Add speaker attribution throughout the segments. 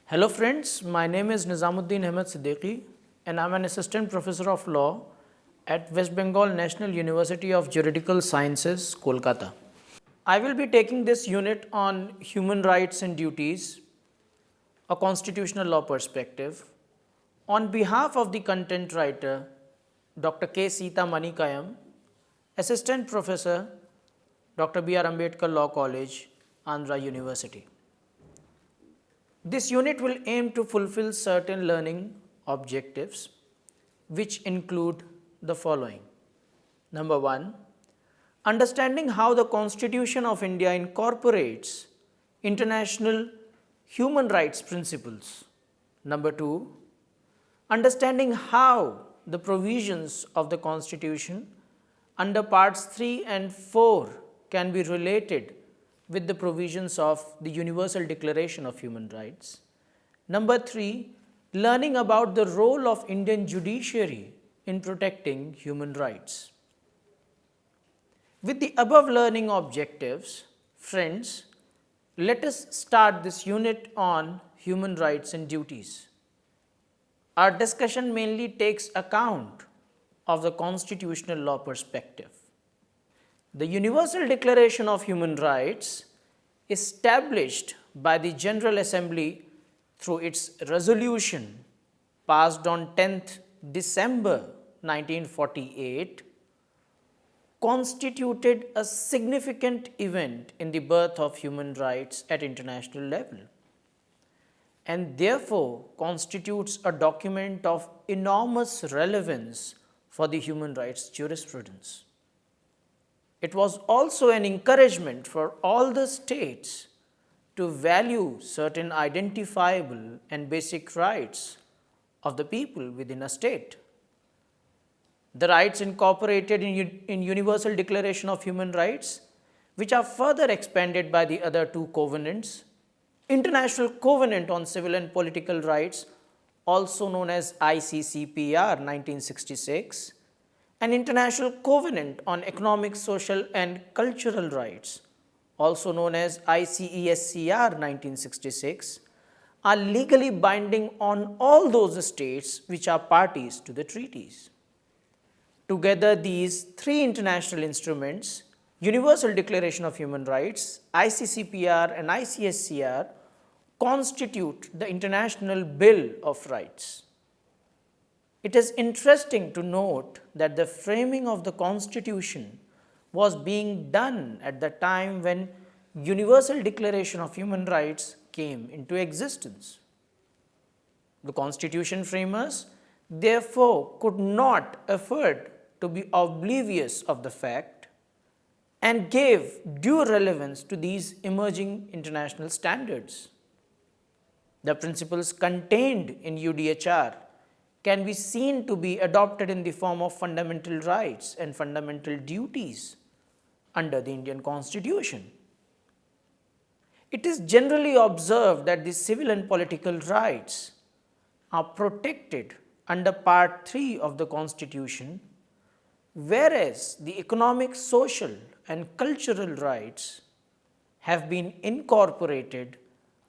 Speaker 1: Hello friends, my name is Nizamuddin Ahmed Siddiqui and I am an assistant professor of law at West Bengal National University of Juridical Sciences, Kolkata. I will be taking this unit on human rights and duties, a constitutional law perspective, on behalf of the content writer Dr. K. Sita Manikayam, assistant professor Dr. B. R. Ambedkar Law College, Andhra University. This unit will aim to fulfill certain learning objectives which include the following. Number 1, understanding how the Constitution of India incorporates international human rights principles. Number 2, understanding how the provisions of the Constitution under parts 3 and 4 can be related with the provisions of the Universal Declaration of Human Rights. Number 3, learning about the role of Indian judiciary in protecting human rights. With the above learning objectives, friends, let us start this unit on human rights and duties. Our discussion mainly takes account of the constitutional law perspective. The Universal Declaration of Human Rights, established by the General Assembly through its resolution passed on 10th December 1948, constituted a significant event in the birth of human rights at international level, and therefore constitutes a document of enormous relevance for the human rights jurisprudence. It was also an encouragement for all the states to value certain identifiable and basic rights of the people within a state. The rights incorporated in Universal Declaration of Human Rights, which are further expanded by the other two covenants, International Covenant on Civil and Political Rights, also known as ICCPR 1966, and International Covenant on Economic, Social and Cultural Rights, also known as ICESCR 1966, are legally binding on all those states which are parties to the treaties. Together, these three international instruments, Universal Declaration of Human Rights, ICCPR and ICSCR, constitute the International Bill of Rights. It is interesting to note that the framing of the Constitution was being done at the time when Universal Declaration of Human Rights came into existence. The Constitution framers therefore could not afford to be oblivious of the fact and gave due relevance to these emerging international standards. The principles contained in UDHR can be seen to be adopted in the form of fundamental rights and fundamental duties under the Indian Constitution. It is generally observed that the civil and political rights are protected under Part 3 of the Constitution, whereas the economic, social and cultural rights have been incorporated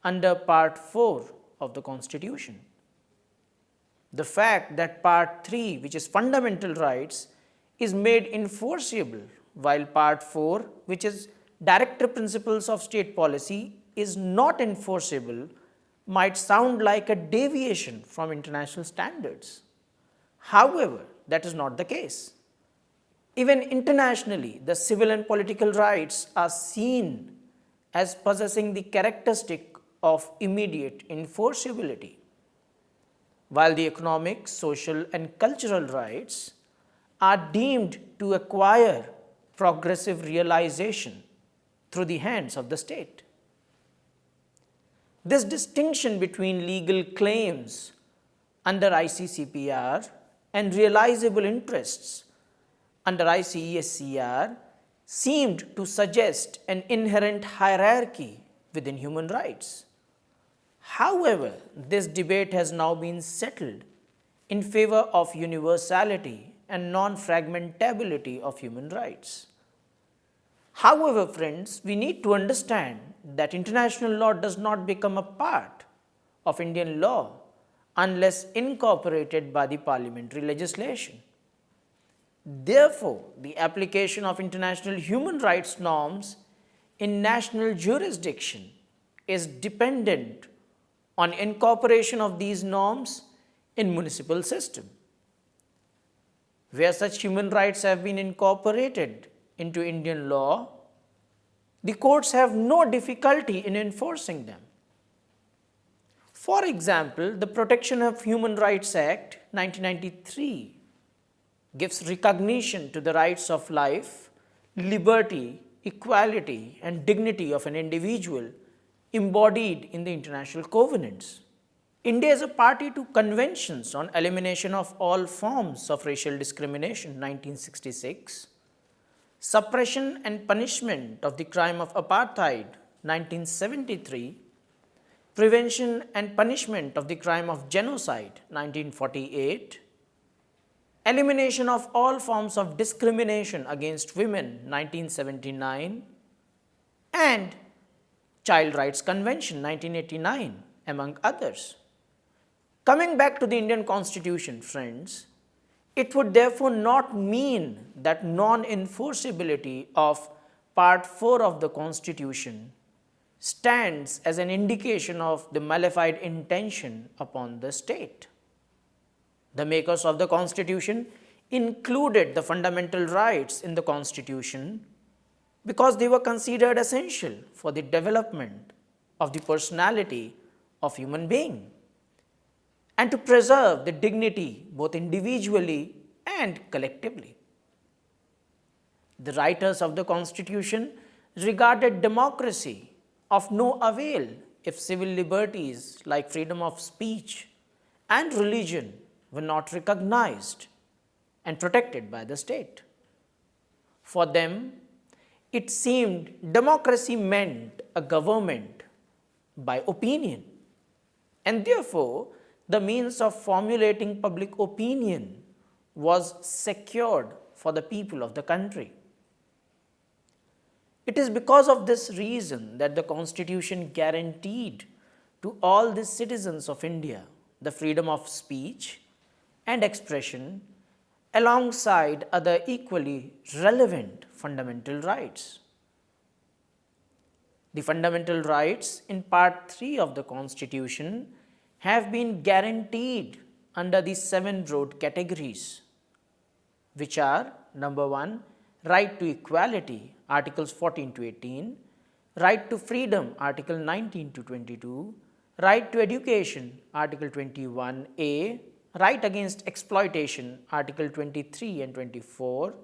Speaker 1: under Part 4 of the Constitution. The fact that Part 3, which is fundamental rights, is made enforceable, while Part 4, which is director principles of state policy, is not enforceable, might sound like a deviation from international standards. However, that is not the case. Even internationally, the civil and political rights are seen as possessing the characteristic of immediate enforceability, while the economic, social and cultural rights are deemed to acquire progressive realization through the hands of the state. This distinction between legal claims under ICCPR and realizable interests under ICESCR seemed to suggest an inherent hierarchy within human rights. However, this debate has now been settled in favor of universality and non-fragmentability of human rights. However, friends, we need to understand that international law does not become a part of Indian law unless incorporated by the parliamentary legislation. Therefore, the application of international human rights norms in national jurisdiction is dependent on incorporation of these norms in municipal system. Where such human rights have been incorporated into Indian law, the courts have no difficulty in enforcing them. For example, the Protection of Human Rights Act 1993 gives recognition to the rights of life, liberty, equality, and dignity of an individual embodied in the international covenants. India is a party to conventions on elimination of all forms of racial discrimination 1966, suppression and punishment of the crime of apartheid 1973, prevention and punishment of the crime of genocide 1948, elimination of all forms of discrimination against women 1979, and Child Rights Convention 1989, among others. Coming back to the Indian Constitution, friends, it would therefore not mean that non-enforceability of Part 4 of the Constitution stands as an indication of the malified intention upon the state. The makers of the Constitution included the fundamental rights in the Constitution because they were considered essential for the development of the personality of human being and to preserve the dignity both individually and collectively. The writers of the Constitution regarded democracy of no avail if civil liberties like freedom of speech and religion were not recognized and protected by the state. For them, it seemed democracy meant a government by opinion, and therefore the means of formulating public opinion was secured for the people of the country. It is because of this reason that the Constitution guaranteed to all the citizens of India the freedom of speech and expression alongside other equally relevant fundamental rights. The fundamental rights in Part 3 of the Constitution have been guaranteed under the 7 broad categories, which are: number 1, right to equality, Articles 14 to 18, right to freedom, Article 19 to 22, right to education, Article 21A, right against exploitation, Article 23 and 24,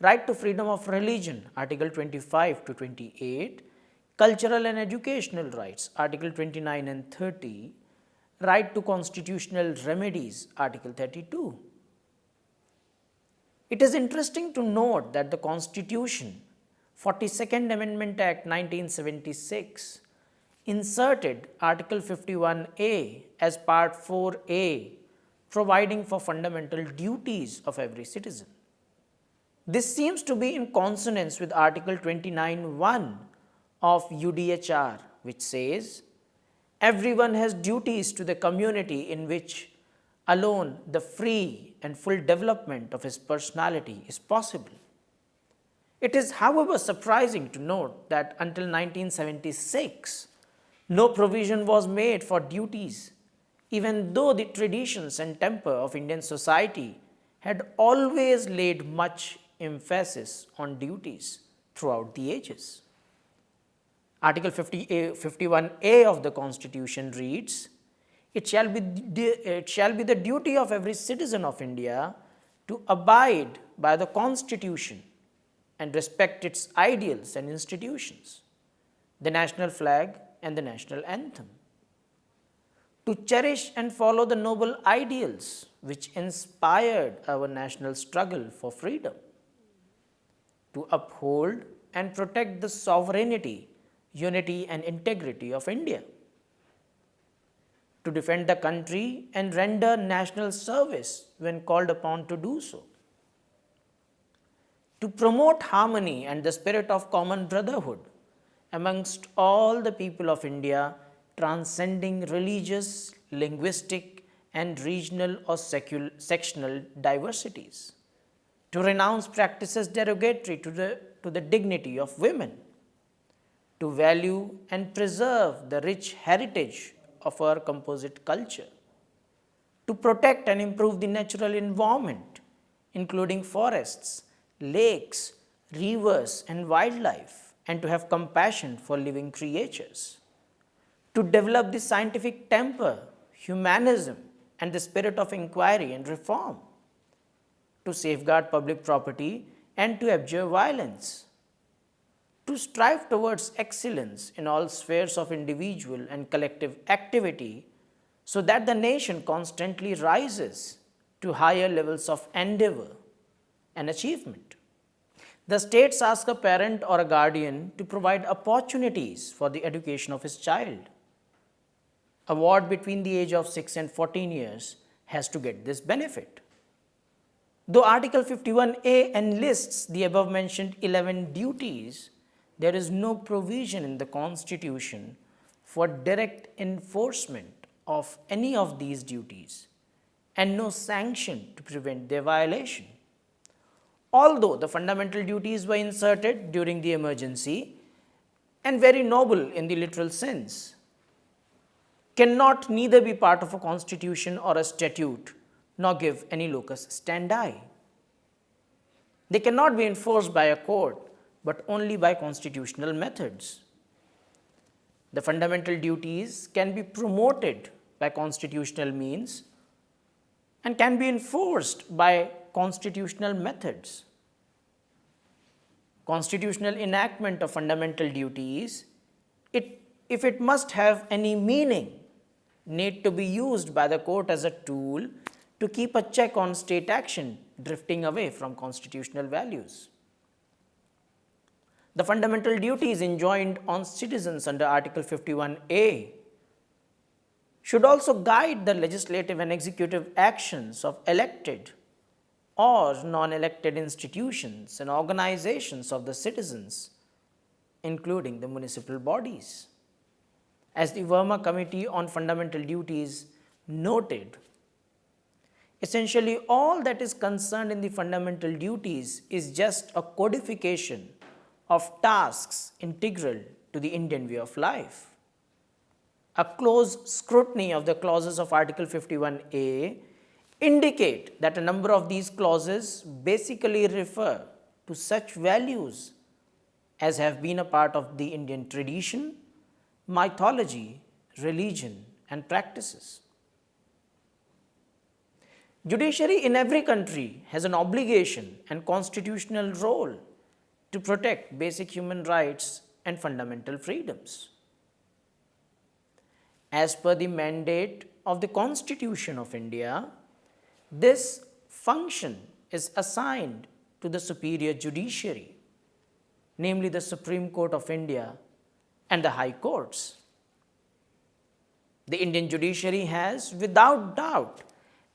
Speaker 1: right to freedom of religion, Article 25 to 28, cultural and educational rights, Article 29 and 30, right to constitutional remedies, Article 32. It is interesting to note that the Constitution, 42nd Amendment Act 1976, inserted Article 51A as Part 4A, providing for fundamental duties of every citizen. This seems to be in consonance with Article 29(1) of UDHR, which says, everyone has duties to the community in which alone the free and full development of his personality is possible. It is, however, surprising to note that until 1976, no provision was made for duties, even though the traditions and temper of Indian society had always laid much emphasis on duties throughout the ages. Article 51A of the Constitution reads, it shall be the duty of every citizen of India to abide by the Constitution and respect its ideals and institutions, the national flag and the national anthem, to cherish and follow the noble ideals which inspired our national struggle for freedom, to uphold and protect the sovereignty, unity and integrity of India, to defend the country and render national service when called upon to do so, to promote harmony and the spirit of common brotherhood amongst all the people of India transcending religious, linguistic, and regional or sectional diversities, to renounce practices derogatory to the dignity of women, to value and preserve the rich heritage of our composite culture, to protect and improve the natural environment, including forests, lakes, rivers, and wildlife, and to have compassion for living creatures, to develop the scientific temper, humanism, and the spirit of inquiry and reform, to safeguard public property and to abjure violence, to strive towards excellence in all spheres of individual and collective activity so that the nation constantly rises to higher levels of endeavor and achievement. The states ask a parent or a guardian to provide opportunities for the education of his child. A ward between the age of 6 and 14 years has to get this benefit. Though Article 51A enlists the above mentioned 11 duties, there is no provision in the Constitution for direct enforcement of any of these duties and no sanction to prevent their violation. Although the fundamental duties were inserted during the emergency and very noble in the literal sense, cannot neither be part of a constitution or a statute nor give any locus standi. They cannot be enforced by a court but only by constitutional methods. The fundamental duties can be promoted by constitutional means and can be enforced by constitutional methods. Constitutional enactment of fundamental duties, if it must have any meaning, need to be used by the court as a tool to keep a check on state action drifting away from constitutional values. The fundamental duties enjoined on citizens under Article 51A should also guide the legislative and executive actions of elected or non-elected institutions and organizations of the citizens, including the municipal bodies. As the Verma Committee on Fundamental Duties noted, essentially all that is concerned in the fundamental duties is just a codification of tasks integral to the Indian way of life. A close scrutiny of the clauses of Article 51A indicate that a number of these clauses basically refer to such values as have been a part of the Indian tradition, mythology, religion, and practices. Judiciary in every country has an obligation and constitutional role to protect basic human rights and fundamental freedoms. As per the mandate of the Constitution of India, this function is assigned to the superior judiciary, namely the Supreme Court of India and the High Courts. The Indian judiciary has, without doubt,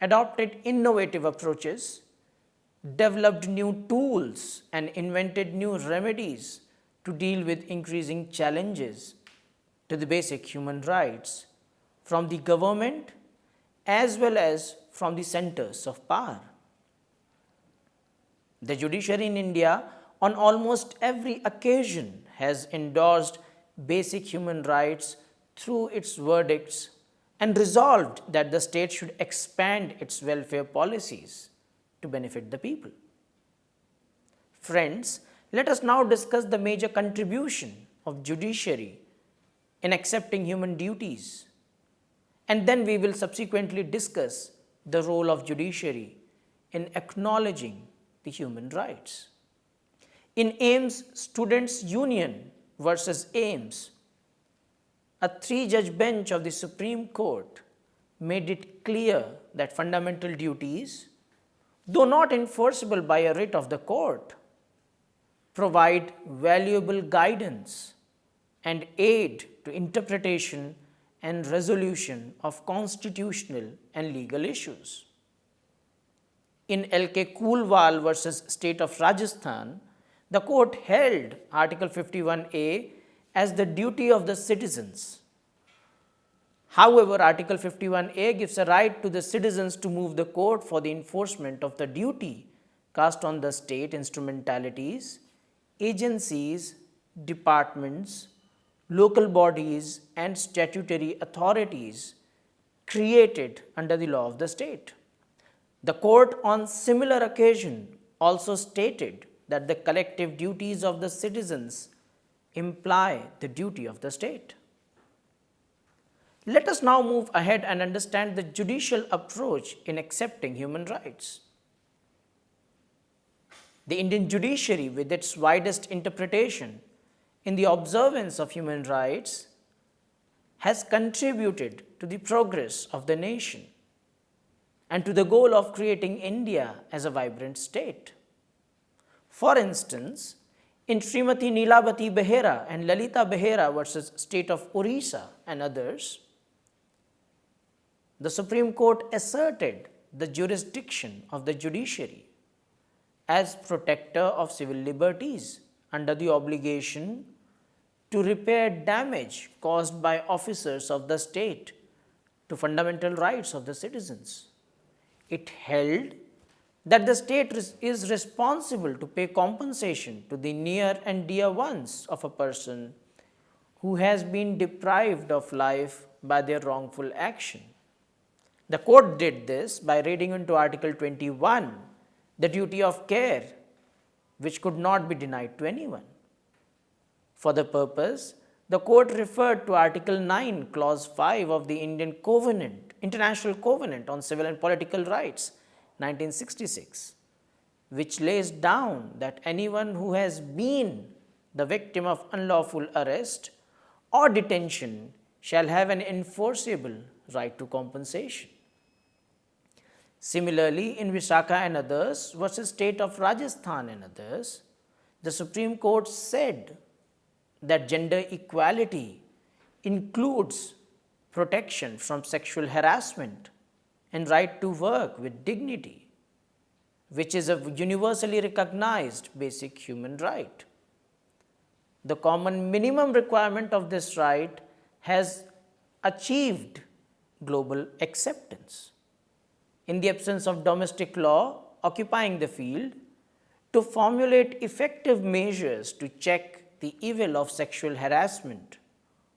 Speaker 1: adopted innovative approaches, developed new tools, and invented new remedies to deal with increasing challenges to the basic human rights from the government as well as from the centers of power. The judiciary in India on almost every occasion has endorsed basic human rights through its verdicts and resolved that the state should expand its welfare policies to benefit the people. Friends, let us now discuss the major contribution of judiciary in accepting human duties, and then we will subsequently discuss the role of judiciary in acknowledging the human rights. In Ames Students' Union versus Ames, a 3-judge bench of the Supreme Court made it clear that fundamental duties, though not enforceable by a writ of the court, provide valuable guidance and aid to interpretation and resolution of constitutional and legal issues. In L.K. Kulwal versus State of Rajasthan, the court held Article 51A as the duty of the citizens However, Article 51A gives a right to the citizens to move the court for the enforcement of the duty cast on the state instrumentalities, agencies, departments, local bodies, and statutory authorities created under the law of the state. The court on similar occasion also stated that the collective duties of the citizens imply the duty of the state. Let us now move ahead and understand the judicial approach in accepting human rights. The Indian judiciary, with its widest interpretation in the observance of human rights, has contributed to the progress of the nation and to the goal of creating India as a vibrant state. For instance, in Srimati Neelabati Behera and Lalita Behera versus State of Orissa and others, the Supreme Court asserted the jurisdiction of the judiciary as protector of civil liberties under the obligation to repair damage caused by officers of the state to fundamental rights of the citizens. It held that the state is responsible to pay compensation to the near and dear ones of a person who has been deprived of life by their wrongful action. The court did this by reading into Article 21, the duty of care, which could not be denied to anyone. For the purpose, the court referred to Article 9, Clause 5 of the International Covenant on Civil and Political Rights, 1966, which lays down that anyone who has been the victim of unlawful arrest or detention shall have an enforceable right to compensation. Similarly, in Visakha and others versus State of Rajasthan and others, the Supreme Court said that gender equality includes protection from sexual harassment and right to work with dignity, which is a universally recognized basic human right. The common minimum requirement of this right has achieved global acceptance. In the absence of domestic law occupying the field, to formulate effective measures to check the evil of sexual harassment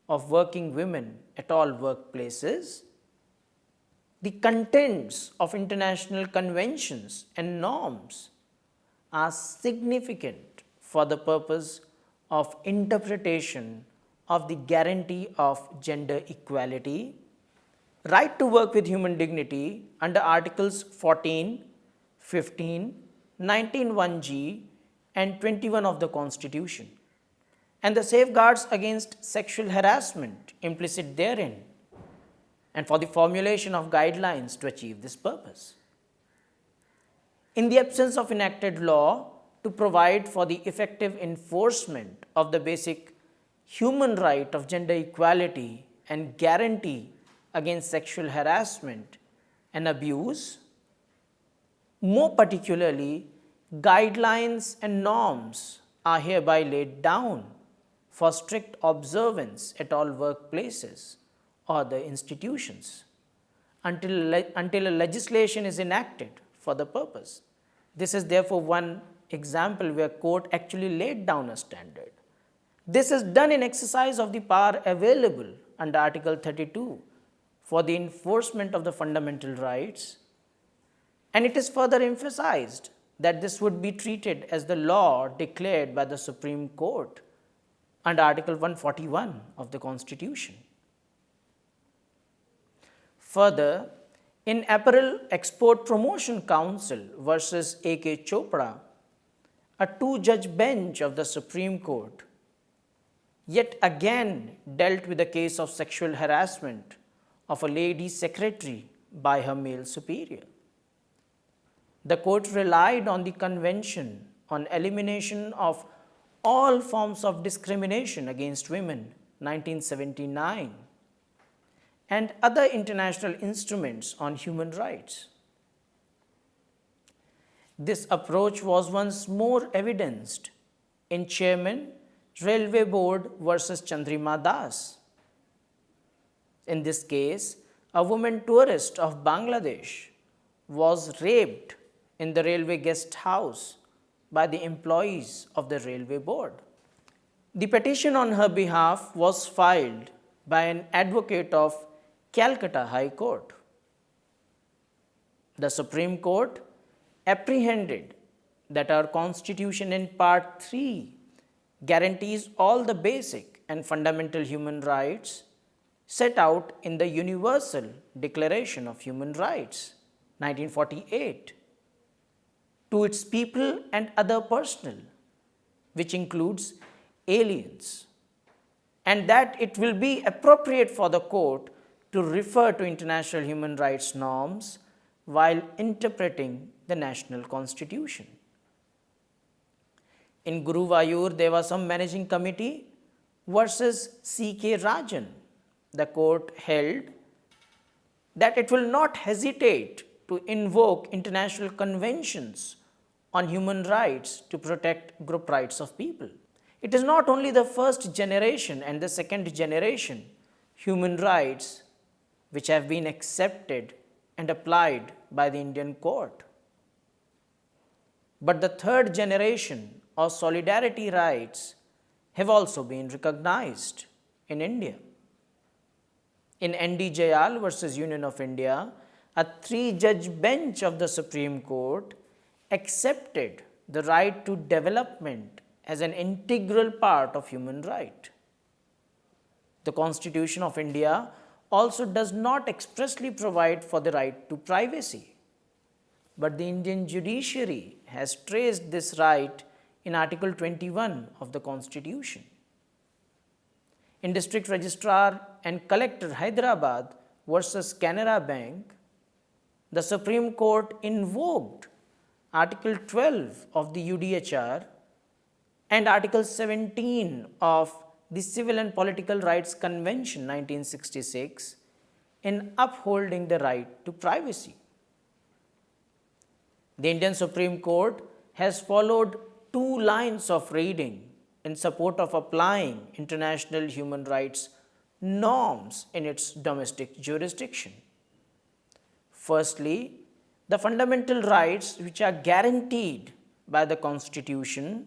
Speaker 1: of working women at all workplaces, the contents of international conventions and norms are significant for the purpose of interpretation of the guarantee of gender equality, right to work with human dignity under Articles 14, 15, 19(1)(g) and 21 of the Constitution, and the safeguards against sexual harassment implicit therein, and for the formulation of guidelines to achieve this purpose. In the absence of enacted law to provide for the effective enforcement of the basic human right of gender equality and guarantee against sexual harassment and abuse, more particularly, guidelines and norms are hereby laid down for strict observance at all workplaces or the institutions until a legislation is enacted for the purpose. This is therefore one example where court actually laid down a standard. This is done in exercise of the power available under Article 32 for the enforcement of the fundamental rights, and it is further emphasized that this would be treated as the law declared by the Supreme Court under Article 141 of the Constitution. Further, in Apparel Export Promotion Council versus A.K. Chopra, a two-judge bench of the Supreme Court yet again dealt with a case of sexual harassment of a lady secretary by her male superior. The court relied on the Convention on Elimination of All Forms of Discrimination Against Women, 1979, and other international instruments on human rights. This approach was once more evidenced in Chairman, Railway Board versus Chandrima Das, In this case, a woman tourist of Bangladesh was raped in the railway guest house by the employees of the railway board. The petition on her behalf was filed by an advocate of Calcutta High Court. The Supreme Court apprehended that our Constitution in Part 3 guarantees all the basic and fundamental human rights set out in the Universal Declaration of Human Rights, 1948, to its people and other personnel, which includes aliens, and that it will be appropriate for the court to refer to international human rights norms while interpreting the national constitution. In Guruvayur, there was some managing committee versus C.K. Rajan. The court held that it will not hesitate to invoke international conventions on human rights to protect group rights of people. It is not only the first generation and the second generation human rights which have been accepted and applied by the Indian court, but the third generation or solidarity rights have also been recognized in India. In N.D. Jayal versus Union of India, a 3-judge bench of the Supreme Court accepted the right to development as an integral part of human right. The Constitution of India also does not expressly provide for the right to privacy, but the Indian Judiciary has traced this right in Article 21 of the Constitution. In District Registrar and Collector Hyderabad versus Canara Bank, the Supreme Court invoked Article 12 of the UDHR and Article 17 of the Civil and Political Rights Convention 1966 in upholding the right to privacy. The Indian Supreme Court has followed 2 lines of reading in support of applying international human rights norms in its domestic jurisdiction. Firstly, the fundamental rights which are guaranteed by the Constitution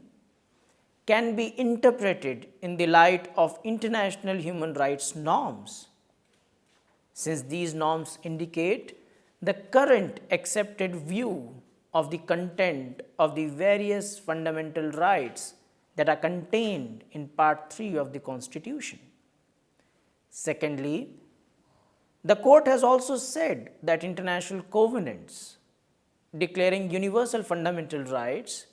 Speaker 1: can be interpreted in the light of international human rights norms, since these norms indicate the current accepted view of the content of the various fundamental rights that are contained in Part 3 of the Constitution. Secondly, the court has also said that international covenants declaring universal fundamental rights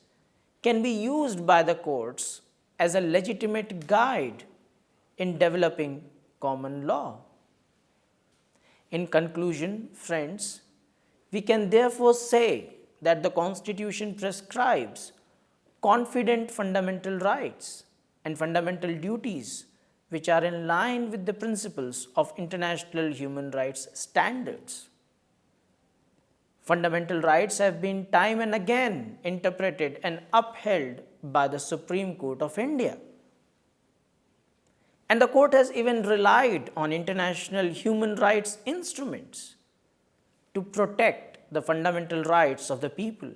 Speaker 1: can be used by the courts as a legitimate guide in developing common law. In conclusion, friends, we can therefore say that the Constitution prescribes confident fundamental rights and fundamental duties which are in line with the principles of international human rights standards. Fundamental rights have been time and again interpreted and upheld by the Supreme Court of India. And the court has even relied on international human rights instruments to protect the fundamental rights of the people,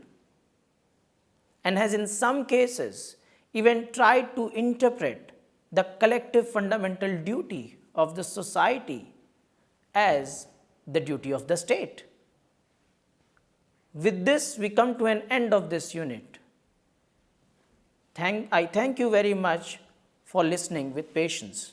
Speaker 1: and has in some cases even tried to interpret the collective fundamental duty of the society as the duty of the state. With this, we come to an end of this unit. I thank you very much for listening with patience.